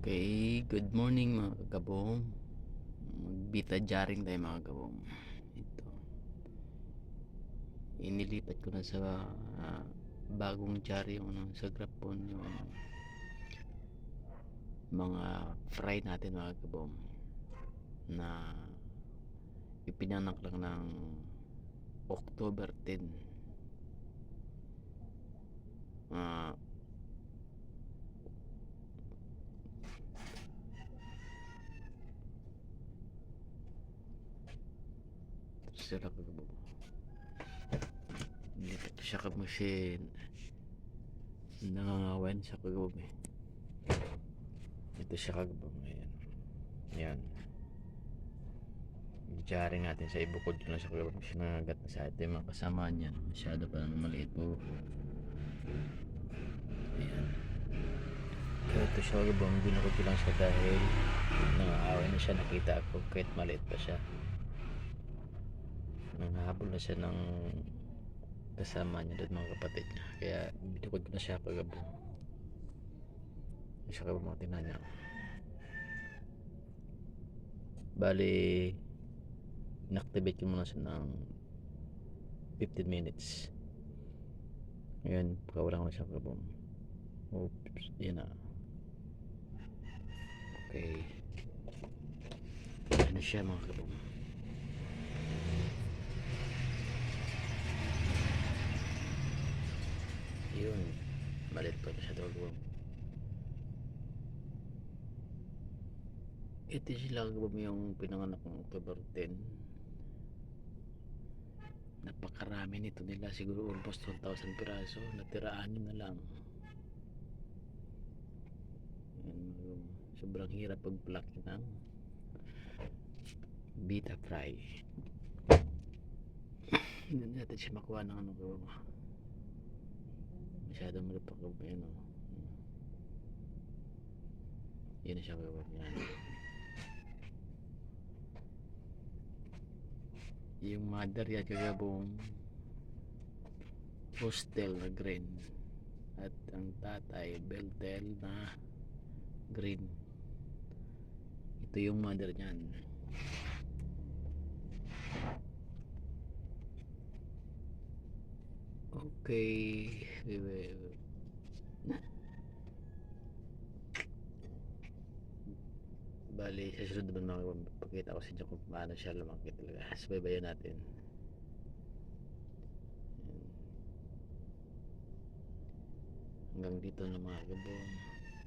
Okay, good morning mga kagabong. Magbita jaring tayo mga kagabong. Ito. Inilipat ko na sa bagong jar yung sa grapon yung mga fry natin mga kagabong na ipinanak lang ng October 10. Sila kagabong. Nilipat ko siya kamusin. Nangangawan siya kagabong eh. Ito siya kagabong. Ayan. Ayan. Jaring natin sa ibukod ko lang siya kagabong. Siya nangagat na sa atin mga kasama niya. Masyado pa lang maliit po. Ayan. Kaya ito siya kagabong. Binukod ko lang siya dahil nangaaway na siya. Nakita ako kahit maliit pa siya. Nanghabol na siya ng kasama niya doon mga kapatid niya. Kaya binukod ko na siya kagabong. Siya kagabong mga tinan niya. Bali inactivate ko muna siya ng 15 minutes. Ngayon pakawalan ko siya kagabong. Oops, yan na. Okay, ano siya mga kagabong. Yun, malit pa siya kagabong. Ito sila kagabong yung pinanganak ng October 10. Napakarami nito nila, siguro almost 1,000 piraso. Natiraan na lang. Yan, sobrang hirap pag-pluck ng beta fry. Hindi natin siya makuha ng ano ko. Masyadong malipak ko pa yun. Yun na siya kagabong yan. Yung mother yan kagabong hostel na green at ang tatay beltel na green. Ito yung mother niyan. Okay, bali sa sunod naman magpapakita ko sa inyo kung paano siya lumaki talaga. Sabaybayan natin. Hanggang dito na mga kagabong.